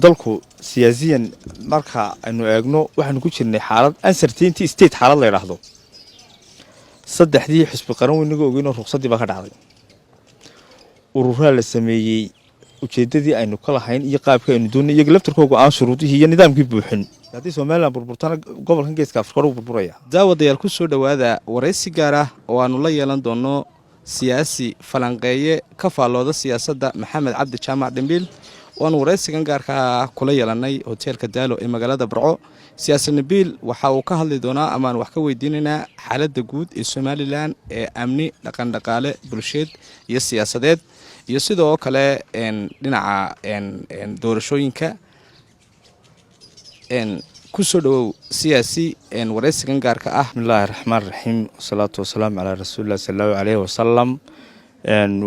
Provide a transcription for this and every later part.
dalku siyaasiyan marka aynu eegno waxaanu ku jirnay xaalad uncertainty state xaalad la yiraahdo saddexdii xisbi qaran weynaga ogeyn oo ruqsadii ba ka dhacday ururada la sameeyay ujeedadii aynu ka lahayn iyo qaabka aynu doonay iyaga laftarkooda aan shuruudihii iyo nidaamkii buuxin hadii Soomaaliland burburtana gobolkan geeska Afrika uu burburaya daawadayaal ku soo dhawaada wareysi gaar ah oo aanu la yeelan doono siyaasi falanqeeye ka faalooda siyaasadda Maxamed Cabdi Jaamac Dambiil waan wareysigan gaarka ah kula yeelanay hoteelka Daalo ee magaalada Barco siyaasi Nabil waxa uu ka hadli doonaa amaan wax ka weydiinayna xaaladda guud ee Soomaaliland ee amni dhaqan dhaqaale bulsheed iyo siyaasadeed iyo sidoo kale dhinaca doorashooyinka ku soo dhawow siyaasi wareysigan gaarka ah bismillaahir rahmaanir rahiim wasalaatu wasalaamu ala rasuulillah sallallahu alayhi wasallam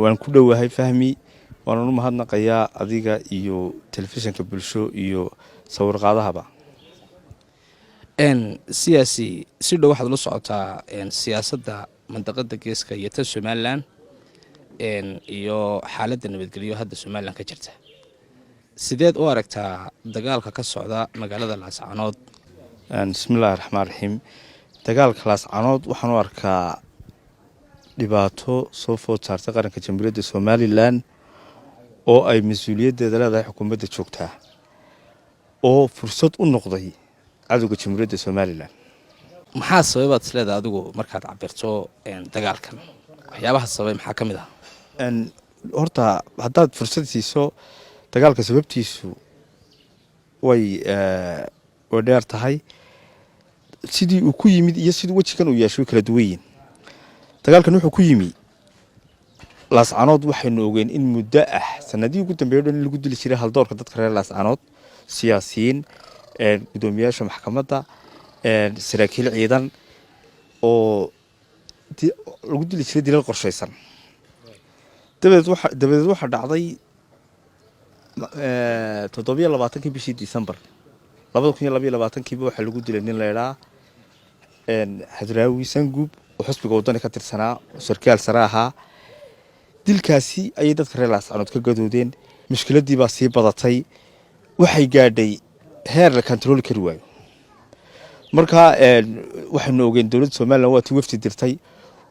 waan ku dhawahay fahmi waanu mahadnaqayaa adiga iyo telefishinka bulsho iyo sawir qaadahaba siyaasi si dhow waxaad la socotaa siyaasadda mandaqada geeska iyo ta Soomaaliland iyo xaaladda nabadgelyo hadda Soomaaliland ka jirta sideed u aragtaa dagaalka ka socda magaalada Laascaanood bismillaahir rahmaanir rahiim dagaalka Laascaanood waxaan u arkaa dhibaato soo food saartay qaranka Jamhuuriyadda Soomaaliland oo ay mas'uuliyaddeeda leedahay xukuumadda joogtaa oo fursad u noqday cadawga Jamhuuriyadda Soomaaliland maxaa sababaad isleedahay adigu markaad cabirto dagaalkan waxyaabaha sababay maxaa kamid ah horta haddaad fursad siiso dagaalka sababtiisu way dheer tahay sidii uu ku yimid iyo sidii wajigan uu yeeshay kala duwan dagaalkan wuxuu ku yimid Laascaanood waxaynu ogeyn in muddo ah sanadii ugu dambeeyay in lagu dili jiray hal doorka dadka reer Laascaanood siyaasiyiin gudoomiyaasha maxkamadda saraakiil ciidan oo lagu dili jiray dilal qorsheysan dabadeed waxa dhacday 27 bishii December 2022 waxa lagu dilay nin leeyahay Hadraawi Sangub oo xisbiga waddanka ka tirsanaa sarkaal saraaha dilkaasi ay dadka reer Laascaanood ka gadoodeen mushkiladii baa sii badatay waxay gaadhay heer la control kari waayo marka waxaanu ogeyn dawladda Soomaaliland waa tii wafdi dirtay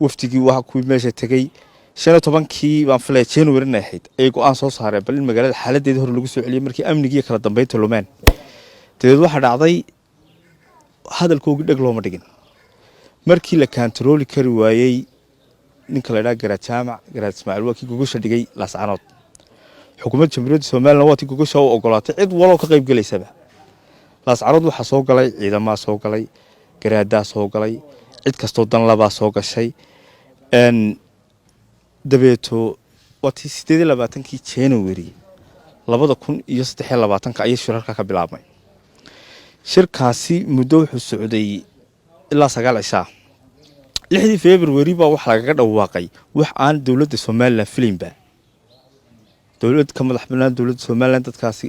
wafdigii waxa ku meesha tagay 15kii baan filay January ahayd ay go'aan soo saareen bal in magaalada xaaladeeda hor lagu soo celiyay markii amniga kala dambeynta lumaan tadeed waxa dhacday hadalkooda dhag looma dhigin markii la control kari waayay ninka la yiraahdo Garaad Ismaaciil waa kii gogosha dhigay Laascaanood xukuumadda Jamhuuriyadda Soomaaliland waa tii gogosha u ogolaatay cid walba ka qayb galaysaba Laascaanood waxa soo galay ciidamada soo galay garaadada soo galay cid kasto dan laba soo gashay dabeeto wati 28kii January 2023 ayay shirarka ka bilaabmay shirkaasi muddo wuxuu socday ilaa 9 cisho 6 February baa wax laga dhawaaqay wax aan dawladda Soomaaliland filimba dawlad ka madax banaan dawladda Soomaaliland dadkaasi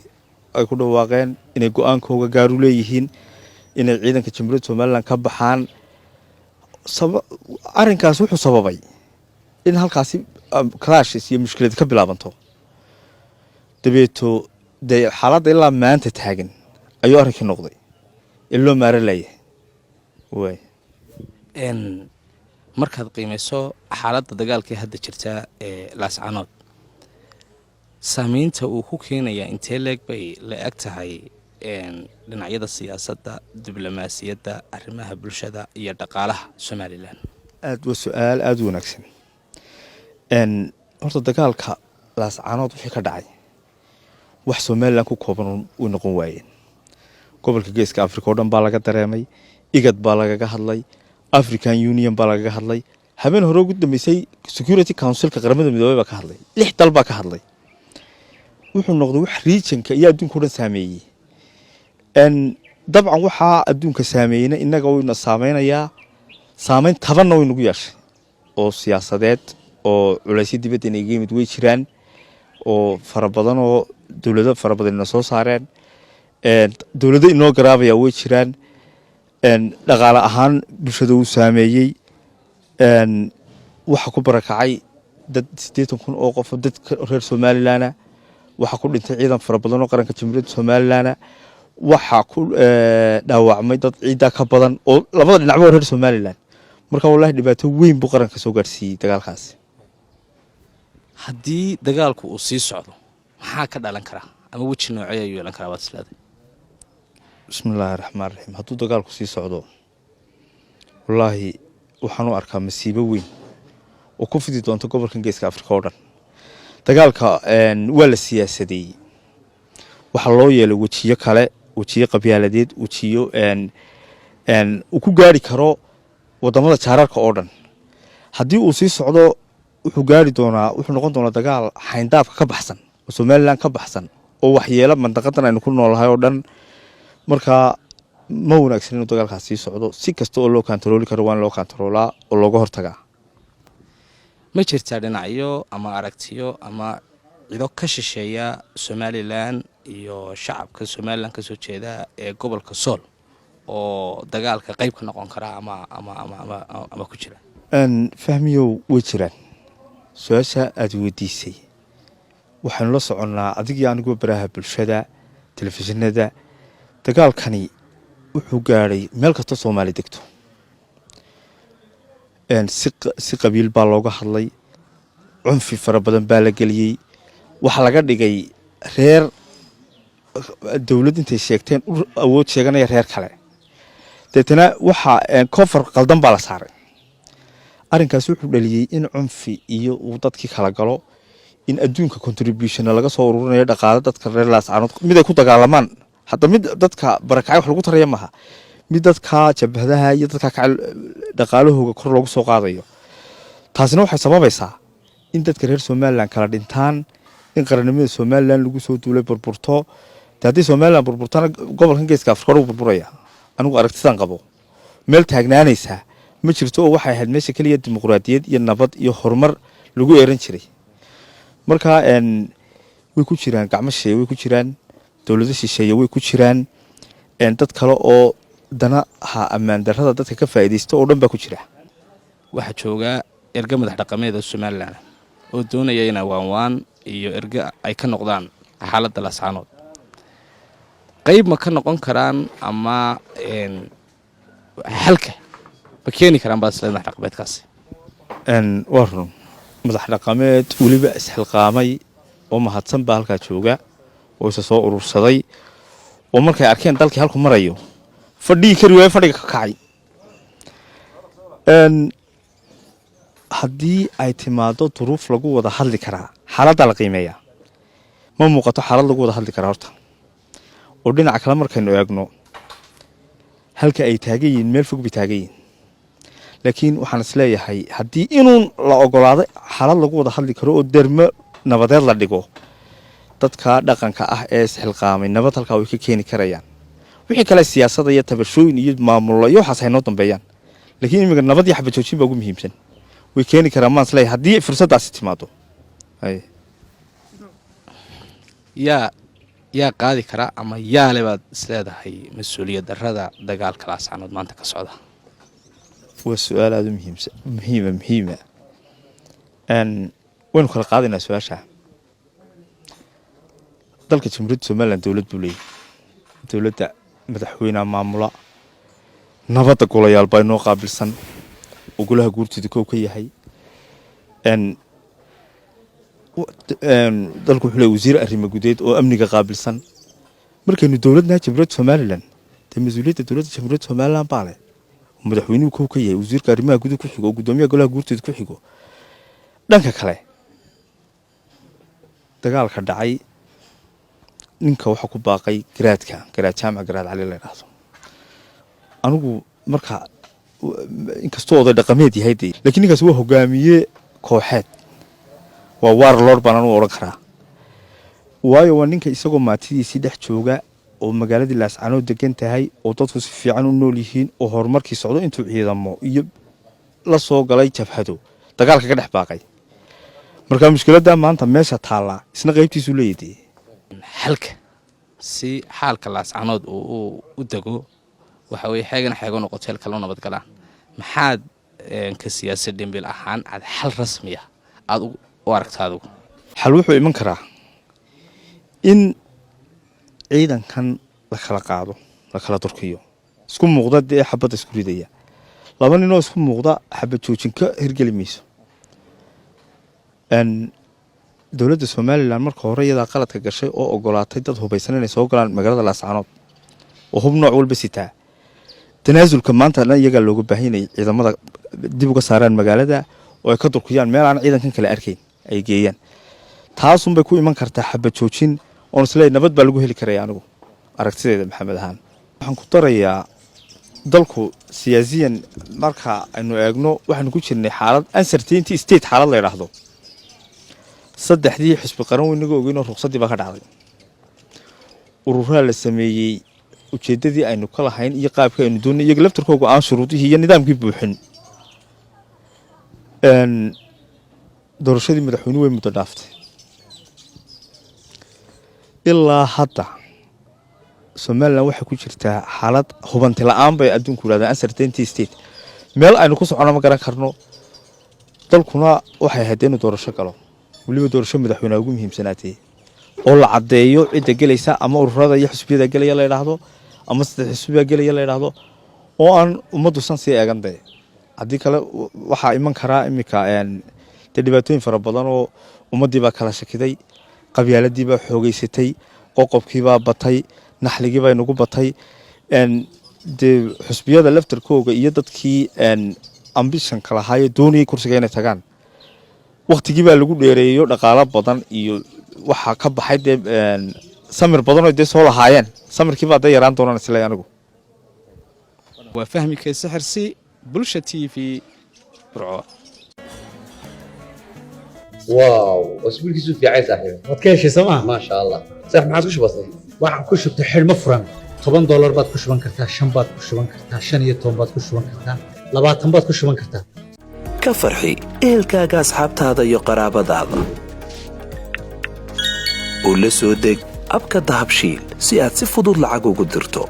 ay ku dhawaaqeen inay go'aankooda gaar u leeyihiin inay ciidanka Jamhuuriyadda Soomaaliland ka baxaan arrinkaas wuxuu sababay in halkaasi clashes iyo mushkilad ka bilaabanto dabeeto xaaladda ilaa maanta taagan ayuu arrinkii noqday ilaa maaralay way markaad qiimeyso xaaladda dagaalka hadda jirta ee Laascaanood saamaynta uu ku keenaya intee leeg bay la eg tahay dhinacyada siyaasadda diblomaasiyadda arrimaha bulshada iyo dhaqaalaha Soomaaliland aad waa su'aal aad u wanaagsan horta dagaalka Laascaanood wixii ka dhacay wax Soomaaliland ku kooban uu noqon waayeen gobolka geeska Afrika oo dhan baa laga dareemay igad baa laga hadlay African Union baa laga hadlay habeen hore ugu dambeysay Security Council ka qaramada midoobay baa ka hadlay 6 dal baa ka hadlay wuxuu noqday wax regionka iyo adduunka oo dhan saameeyay dabcan waxa adduunka saameeyna inaga wayna saameynaya saameyn taban oo inagu yeeshay oo siyaasadeed oo culays dibadda inay geemid way jiraan oo farabadan oo dawladda farabadan soo saareen dawladda inoo garaabaya way jiraan dhaqaale ahaan bulshada uu saameeyay waxa ku barakacay dad 80,000 oo qof dad reer Soomaaliland waxaa ku dhintay ciidan fara badan oo qaranka jamhuuriyadda somalilan waxaa ku dhaawacmay dad ciiddaa ka badan oo labada dhinacba oo reer somalilan marka wallahi dhibaato weyn buu qaranka soo gaarsiiyey dagaalkaasi. haddii dagaalku uu sii socdo maxaa ka dhalan karaa ama weji noocee ayuu yeelan karaa waad isleedahay? bismillaahi raxmaan raxiim. hadduu dagaalku sii socdo wallaahi waxaan u arkaa masiibo weyn oo ku fidi doonto gobolkan geeska afrika oo dhan. dagaalka waa la siyaasadeeyey, waxaa loo yeelay wejiyo kale, wejiyo qabyaaladeed, wejiyo uu ku gaari karo wadamada jaararka oo dhan. haddii uu sii socdo wuxuu noqon doonaa dagaal xayndaabka ka baxsan oo somalilan ka baxsan oo waxyeelo mandaqadan aynu ku noolahay oo dhan. marka ma wanaagsan inuu dagaalkaas sii socdo. si kasta oo loo kantarooli karo waa in loo kantaroolaa oo looga hortagaa. ma jirtaa dhinacyo ama aragtiyo ama cido ka shisheeya somalilan iyo shacabka somalilan kasoo jeeda ee gobolka sool oo dagaalka qayb ka noqon kara ama ku jira? fahmiyow way jiraan. su-aasha aada weydiisay waxaynu la soconnaa adigii aniguo baraha bulshada telefishinada. dagaalkani wuxuu gaadhay meel kastoo soomaali degto. si qabiil baa looga hadlay, cunfi fara badan baa la geliyey, waxaa laga dhigay reer dowlad intay sheegteen u awood sheeganaya reer kale. deetana waxaa koonfur qaldan baa la saaray. arrinkaas wuxuu dhaliyey in cunfi iyo uu dadkii kala galo, in adduunka contributionna laga soo ururinayo dhaqaale dadka reer laascaanood mid ay ku dagaalamaan. hadda mid dadka barakacay wax lagu taraya maaha, mid dadka jabhadaha iyo dadka dhaqaalahooga kor loogu soo qaadayo. taasina waxay sababaysaa in dadka reer somalilan kala dhintaan, in qarannimada somalilan lagu soo duulay burburto. haddii somalilan burburtana gobolkan geeska afrika hor u burburaya. anigu aragtidan qabo meel taagnaanaysaa ma jirto oo waxay ahayd meesha keliya dimuqraadiyad iyo nabad iyo horumar lagu eeran jiray. marka way ku jiraan gacmo shisheeye, way ku jiraan dowlado shisheeye, way ku jiraan dad kale oo danaha ammaan darrada dadka ka faa'iidaysta oo dhan baa ku jira. waxaa jooga erga madax dhaqameeda somalilan oo doonaya inay waanwaan iyo erga ay ka noqdaan xaaladda laascaanood. qayb ma ka noqon karaan ama xalka ma keeni karaan baad isleedahay madax dhaqameedkaasi? waa run, madax dhaqameed weliba isxilqaamay oo mahadsan baa halkaa jooga oo isa soo urursaday oo markay arkeen dalkii halku marayo fadhigi kari waayo fadhiga ka kacay. haddii ay timaado duruuf lagu wada hadli karaa xaaladdaa la qiimeeyaa. ma muuqato xaalad lagu wada hadli karaa horta. oo dhinaca kale markaynu eegno halka ay taagan yihiin meel fog bay taagan yihiin. laakiin waxaan isleeyahay haddii inuun la ogolaaday xaalad lagu wada hadli karo oo dermo nabadeed la dhigo, dadka dhaqanka ah ee isxilqaamay nabad halkaa way ka keeni karayaan. wixii kale siyaasada iyo tabashooyin iyo maamulo iyo waxaas haynoo dambeeyaan. laakiin imika nabad iyo xabajoojin baa ugu muhiimsan. way keeni karaan maan isleeyahay haddii fursaddaasi timaado. yaa qaadi kara ama yaale baad isleedahay mas-uuliyad darrada dagaalka laascaanood maanta ka socda? waa su-aal aada u muhiima. waynu kala qaadaynaa su-aasha. dalka jamhuuriyadda somalilan dowlad buu leeyahy. dowladda madaxweyneha maamula, nabadda golayaal baa inoo qaabilsan oo golaha guurtooda kow ka yahay. dalku wuxuu leeyahy wasiir arrimo gudeed oo amniga qaabilsan. markaynu dowladnaha jamhuuriyadda somalilan dee mas-uuliyadda dowladda jamhuuriyadda somalilan baa leh oo madaxweynuhu kow ka yahay, wasiirka arrimaha gudaha ku xigo oo guddoomiyaha golaha guurtooda ku xigo. dhanka kale dagaalka dhacay ninka waxaa ku baaqay garaad jaamac garaad cali la yidhaahdo. anigu marka inkastoo oday dhaqameed yahay dee, laakiin ninkaas waa hogaamiye kooxeed, waa warlord baan anu odhan karaa. waayo waa ninka isagoo maatidiisii dhex jooga oo magaaladii laascaanood degan tahay oo dadku si fiican u nool yihiin oo horumarkii socdo intuu ciidamo iyo la soo galay jabhado dagaalka ka dhex baaqay. marka mushkiladda maanta meesha taallaa isna qaybtiisuu leeyahay. xalka si xaalka laascaanood uu u dego waxa weye xeego noqoto hel kala nabadgalaan. maxaad ka siyaasad dhimbil ahaan aad xal rasmiya aad u aragta adigu? xal wuxuu iman karaa in ciidankan la kala qaado la kala durkiyo isku muuqda dee xabadda isku ridaya laba ninoo isku muuqda xabad joojin ka hirgeli mayso dowladda somalilan marka hore iyadaa qaladka gashay oo ogolaatay dad hubaysan inay soo galaan magaalada laascaanood oo hub nooc walba sitaa tanaasulka maanta dhan iyagaa looga baahanayay ciidamada dib uga saaraan magaalada oo ay ka durkiyaan meel aan ciidankan kale arkayn ay geeyaan taasunbay ku iman kartaa xabad joojin oon isleeyahay nabad baa lagu heli karaya anigu aragtideeda maxamed ahaan waxaan ku darayaa dalku siyaasiyan marka aynu eegno waxaanu ku jirnay xaalad uncertainty state xaalad la yidhaahdo saddexdii xisbi qaran weynaga ogeynoo ruqsaddii baa ka dhacday ururaa la sameeyey ujeeddadii aynu ka lahayn iyo qaabkii aynu doonay iyaga laftarkooga aan shuruudihii iyo nidaamkii buuxin doorashadii madaxweyne way muddo dhaaftay ilaa hadda somalilan waxay ku jirtaa xaalad hubanti la-aan bay adduunku yidhahdaan uncertainty state meel aynu ku socono ma garan karno dalkuna waxay ahayd inuu doorasho galo weliba doorasho madaxweyneha ugu muhiimsanaatee oo la caddeeyo cidda gelaysa ama ururada iyo xisbiyada gelaya la yidhaahdo ama saddex xisbiya gelaya la yidhaahdo oo aan ummaddu san sii eegan dee haddii kale waxaa iman karaa iminka dee dhibaatooyin fara badan oo ummaddii baa kala shakiday qabyaaladii baa xoogeysatay qoqobkiibaa batay naxligiibaa inagu batay dee xusbiyada laftarkooga iyo dadkii ambishonka lahaayo doonayay kursiga inay tagaan waktigii baa lagu dheereeyo dhaqaalo badan iyo waxaa ka baxay dee samir badanoo dee soo lahaayeen samirkiibaa dee yaraan doonaan isle anigu waa fahmi kayse xirsi bulsha t v burco واو اسبوعك في عين صاحبي waad ka heshay sooma ما شاء الله صح ما عادش بسيط waxaan ku shubtay xidhmo furan $10 baad ku shuban kartaa 5 baad ku shuban kartaa 15 baad ku shuban kartaa 20 baad ku shuban kartaa ka farxi ehelkaaga asxaabtaada iyo qaraabadaada oo la soo deg abka dahabshiil si aad si fudud lacag ugu dirto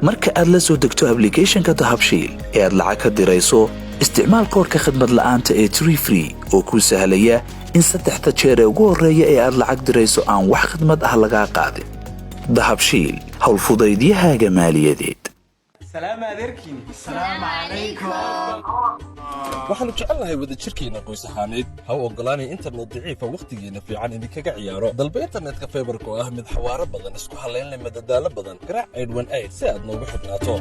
marka aad la soo degto applicationka dahabshiil ee aad lacag ka dirayso isticmaal koodka khidmad la'aanta ee Tree Free oo kuu sahlaya in saddexda jeer ee ugu horreeya ee aad lacag dirayso aan wax khidmad ah lagaa qaadin dahabshiil hawl fudaydiyahaaga maaliyadeed سلام عليكم السلام عليكم waxaanu jecelnahay wadajirkeena qoys ahaaneed ha u ogolaanay internet daciifa wakhtigeena fiican idinkaga ciyaaro dalba internetka fiberka oo ah mid xawaaro badan isku halayn leh madadaalo badan garaac 818 si aad noogu xidhnaato